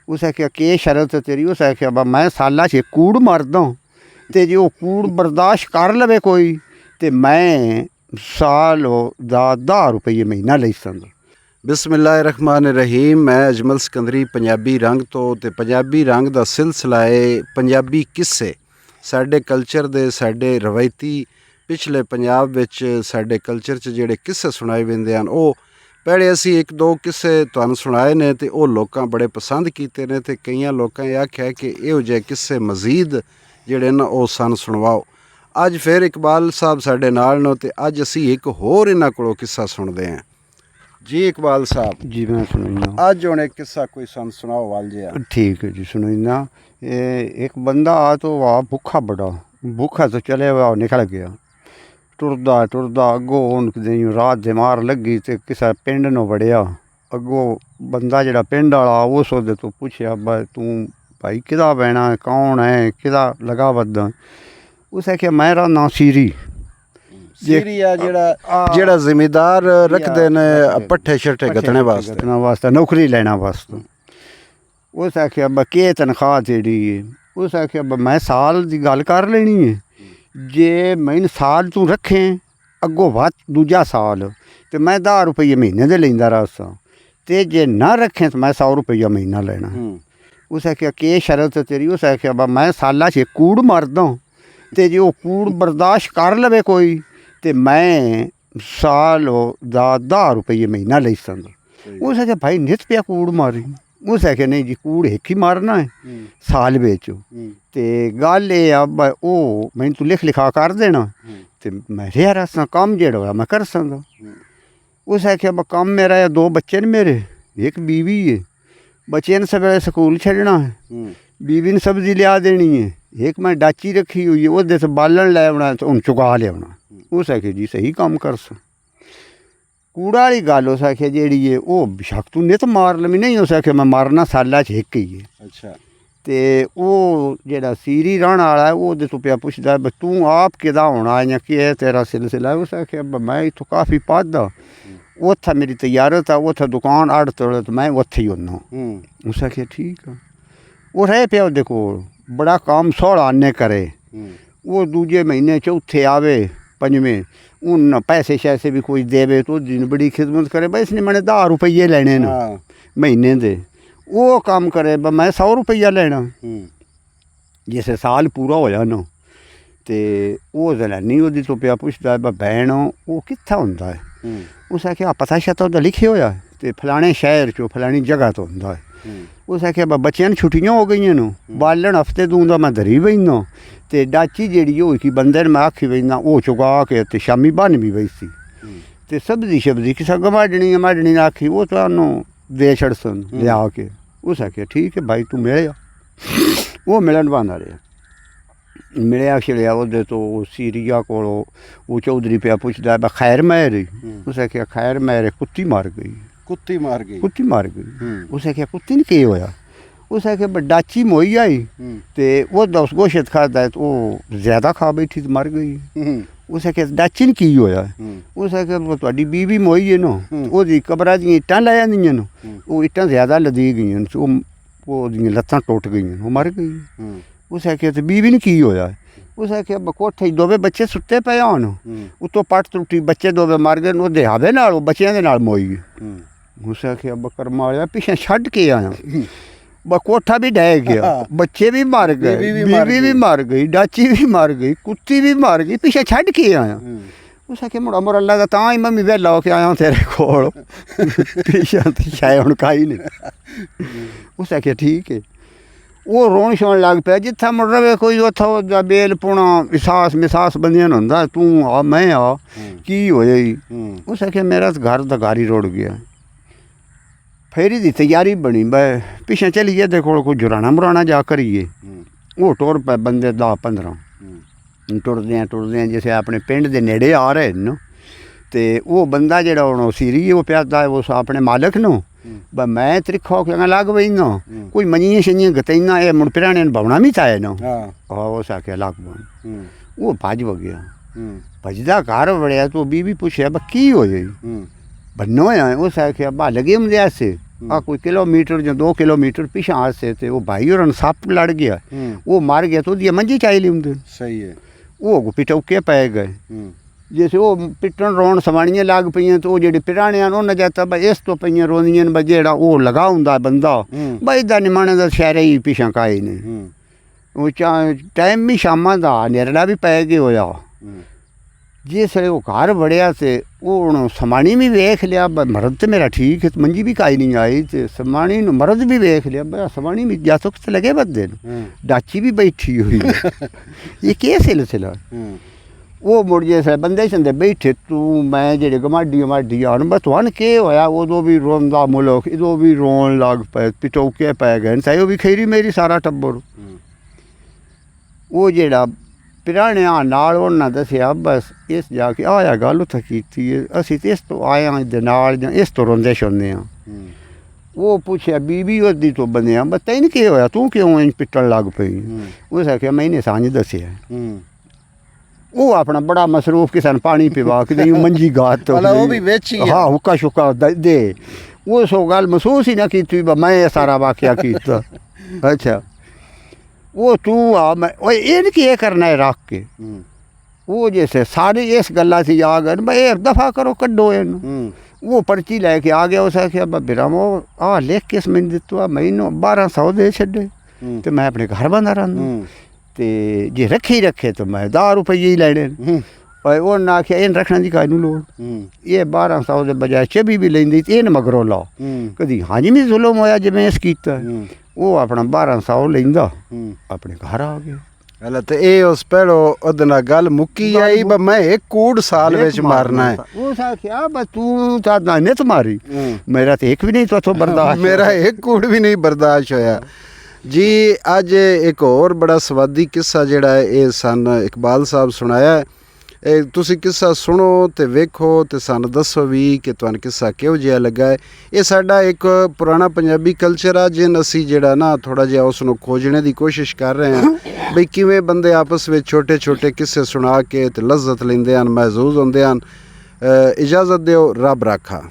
उस आख्या के शरत तेरी? उस आख्या बा मैं साला च कूड़ मरदा ते जे वो कूड़ बर्दाश्त कर लवे कोई ते मैं साल दा 10 रुपये महीना ले सकदा। बिस्मिल्लाहिर्रहमानिर्रहीम। मैं अजमल सिकंदरी पंजाबी रंग तो ते पंजाबी रंग दा सिलसिला है पंजाबी किस्से साडे कल्चर दे साडे रवायती पिछले पंजाब विच साडे कल्चर च जिहड़े किस्से सुनाए वेंदे हन ਉਹ पहले असी एक दो किस्से तुहानूं सुनाए ने ते ਉਹ लोकां बड़े पसंद कीते ने ते कईयां लोकां ਇਹ आख्या कि इहो ਜਿਹੇ किस्से मजीद ਜਿਹੜੇ ਨਾ ਉਹ ਸਾਨੂੰ ਸੁਣਵਾਓ। ਅੱਜ ਫਿਰ ਇਕਬਾਲ ਸਾਹਿਬ ਸਾਡੇ ਨਾਲ ਨੇ ਤੇ ਅੱਜ ਅਸੀਂ ਇੱਕ ਹੋਰ ਇਹਨਾਂ ਕੋਲੋਂ ਕਿੱਸਾ ਸੁਣਦੇ ਹਾਂ। जी इकबाल साहब जी मैं सुनाइना आज हुण एक किस्सा कोई सन सुनाओ वाल जिहा। ठीक है जी सुनाइना। एक बंदा आ तो वह भुखा बड़ा भुखा तो चले हुआ निकल गया टुरदा टुरदा अगों उन रात दे मार लगी तो किसा पिंड नूं वड़िया। अगों बंदा जिहड़ा पिंड वाला उस ओहदे तो पुछया तू भाई किदा पैना कौन है किदा लगा वदा? उस आख्या मैं रहा सीरी सीरिया जेड़ा जिमीदार रखते ने पट्ठे शट्ठे गतने वास्ते नौकरी लेना वास्ते। उस आख्या के तनख्वाह तेरी है? उस आख्या मैं साल की गल कर लेनी है जे मैंने साल तू रखें अगों वध दूजा साल तो मैं 10 रुपये महीने दे लैंदा रहा ते जे ना रखें तो मैं 100 रुपया महीना लेना। उस आख्या के शरत तेरी? उस आख्या मैं साला च कूड़ मरदा ते जे वो कूड़ बर्दाश्त कर लवे कोई ते मैं साल दा 10 रुपये महीना ले सकदा। उस आख्या भाई नित पिया कूड़ मारी? उस आख्या नहीं जी कूड़ एक ही मारना है साल बेचो ते गल ये ओ मैंने तू लिख लिखा कर देना ते मैं रेहा रहा कम जेड़ा होया मैं कर सकदा। उस आख्या कम मेरा है 2 बच्चे न मेरे एक बीवी है बच्चे ने सवेरे स्कूल छड़ना है बीवी ने सब्जी लिया देनी है एक मैं डाची रखी हुई है वो से बालन लै आना तो हूँ चुका लिया। उस आख्या जी सही काम कर स कूड़ा वाली गल। उस आख्या जी है वो बेशक तू नित मार लवी नहीं। उस आख्या मैं मारना साला च एक ही है। अच्छा ते वो जेड़ा सीरी रहने वाला है वो तो पिया पुछदा तू आप किदा होना या कि तेरा सिलसिला है? उस आख्या मैं इत्थों काफ़ी पढ़दा उत्थे मेरी तैयारत है उत्थे दुकान अड़ तोड़ तो मैं उत्थे ही होना। उस आख्या ठीक है। वो रह पिया ओहदे कोल बड़ा काम सोहला आने करे वो दूजे महीने चौथे आवे पंजवें उन पैसे शैसे भी कोई देवे तो दिन बड़ी खिदमत करे भाई इसने मैंने 10 रुपये लेने न महीने दे वो काम करे मैं 100 रुपया लेना। जिस साल पूरा होया ना तो वो जनानी ओहदी तो पिया पुछदा भैन वो कित्थे हुंदा है? उस आख्या पता शता ओहदा लिखे होया तो फलाने शहर चो फलानी जगह तो हुंदा है। उस आख्या बच्चों छुट्टियां हो गई न बालन हफ्ते दूंदा मैं धरी बहना तो डाची जी होई कि बंदे ने मैं आखी बहना वो चुका के तो शामी बन भी बई सी तो सब्जी शब्जी किसा गमाडनी माडनी ने आखी वो तो दे छड़सन लिया के। उस आख्या ठीक है भाई तू मिले वो मिलन बहाना रहा मिलया छिड़िया वो तो सीरिया को वो चौधरी पिया पुछदा खैर मैर? उस आख्या खैर मैर कुत्ती मार गई। कुत्ती मार गई? कुत्ती मार गई। उस आख्या कुत्ती ने के होया? उस आख्या डाची मोई आई तो वो दस गोशत खाता है तो वो ज़्यादा खा बैठी तो मर गई। उस आख्या डाची ने की होया? उस आख्या तुहाडी बीवी मोई है ना वो कबरा दी इट्टां लै आंदियां न वो इट्टां ज़्यादा लदी गई वो लत्तां टुट गई वो मर गई। उस आख्या तो बीवी ने की होया? उस आख्या कोठे दोवे बच्चे सुत्ते पे होन उत्तों पट त्रुटी बच्चे दोवे मर गए वो देहावे नाल बच्चियां दे नाल मोई। उस आख्या बकर मारिया पिछे छड्ड के आया कोठा भी ढह गया बच्चे भी मर गए बीवी भी मर गई डाची भी मर गई कुत्ती भी मर गई पिछे छड्ड के आया। उस आख्या मुड़ा मुड़ा लगा तां ही मम्मी वेला होके आया तेरे कोल पिछे तो शायद हुण काई नहीं। उस आख्या ठीक है। वो रोन शोन लग पाया जिथा मुड़ रवे कोई उथा बेल पुणा विसास मिसास बंदियां हुंदा तू आ मैं आ की होया? उस आख्या मेरा तो घर दा घर ही रुड़ गया। फेरी दी तैयारी बनी मैं पिछे चली गए देखो कोई जुराना मुराना जा करिए वो टुर पे बंदे 10-15 टुरदे जैसे अपने पिंड दे नेड़े आ रहे न तो वो बंदा जेड़ा हूँ सीरी वो प्यादा है वो अपने मालक नो मैं त्रिखा होके लग पई ना कोई मंजियां शंजियां गताइना ये मुड़ पिराने बवना भी चाहे ना उस आख्या लग बन वो भज गया भजदा घर वड़िया तो बीवी पूछया की हो जाई बन्नो है? उस आख्या बा लगे होंदे ऐसे आ कोई किलोमीटर या 2 किलोमीटर पिछा आसे ते वो भाई और सप लड़ गया, वो मर गया तो ओदी मंजी चाई लिंदे। सही है। वो पिटौके पै गए, जैसे वो पिटन रोन सवाणियां लग पईयां तो जेह्ड़े पिराने उन्हें जाता भाई इस तो पईयां रोंदियां भाई जेह्ड़ा वो लगा हुंदा बंदा भाई इदा निमाने दा शहरे ही पिछा काई ने। वो टाइम भी शामा दा नेरड़ा भी पै गया होया। जिसले वो घर वड़िया ते वो समाणी भी वेख लिया मरद तो मेरा ठीक है, मंजी भी काई नहीं आई तो समाणी मरद भी वेख लिया भाई समाणी भी जातुक तो लगे बदे डाची भी बैठी हुई है। ये क्या सिलसिला। वो मुड़ जैसे बंदे शंदे बैठे तू मैं जेह्ड़े गमाडी आन बतवान के होया उदो भी रोंदा मुल्क इदो भी रोन लग पे पिटौके पै गए सही भी खैरी मेरी सारा टब्बर। वो जेह्ड़ा पिराने नाल उन्हें दस्सेआ बस इस जाके आया गल उत्थें कीती है असी तो इस तो आए हाँ इहदे नाल जां इस तो रोंदे शोंदे हाँ। वो पुछया बीबी ओदी तो बनेआ बस तैन केह् होया तू क्यों इंज पिट्टन लग पई। उस आखेआ मैं इन्हें सांझ दस्सेआ। वो अपना बड़ा मसरूफ किसान पानी पिवा के मंजी गात वो भी बेची हाँ हुक्का शुक्का दे। वो सो गल महसूस ही ना की मैं सारा वाकया कीता। अच्छा वो तू आ मैं इनकी ये करना है रख के। वो जैसे सारी इस गल्ला से आ गए भाई एक दफ़ा करो कड्डो इन। वो पर्ची लैके आ गया उस आख्या बिरामो आ लिख किस मैंने दिता मैनू 1200 दे छे तो मैं अपने घर बंदा रहा तो जे रखे तो मैं 10 रुपये ही लैने। और उन्हें आख्या इन रखने की काई लोड़ ये 1200 के बजाय 24 भी लेंदी तो इन मगरों ला कभी हाँ जी भी जुलम होया जिवें इस कीता। वो अपना 1200 लेंदा अपने घर आ गया। हला तो ये उस पहलो ओदे नाल गल मुक्की आई मैं एक कूड़ साल विच मारना है। उस आख्या बस तू चाहता नित मारी मेरा तो एक भी नहीं तो बर्दाश्त मेरा एक कूड़ भी नहीं बर्दाश्त होया जी। अज एक और बड़ा स्वादी किस्सा जिहड़ा है ये सन इकबाल साहब सुनाया है। तुसी किस्सा सुनो तो वेखो तो सानू दसो भी कि तुहानू किस्सा किहो जिहा लगा है। ये साडा एक पुराना पंजाबी कल्चर आ जिन असी जिहड़ा ना थोड़ा जिहा उसनूं खोजने की कोशिश कर रहे हैं बई किवें बंदे आपस में छोटे छोटे किस्से सुना के ते लज्जत लैंदे हन महसूस हुंदे हन। इजाज़त दिओ, रब राखा।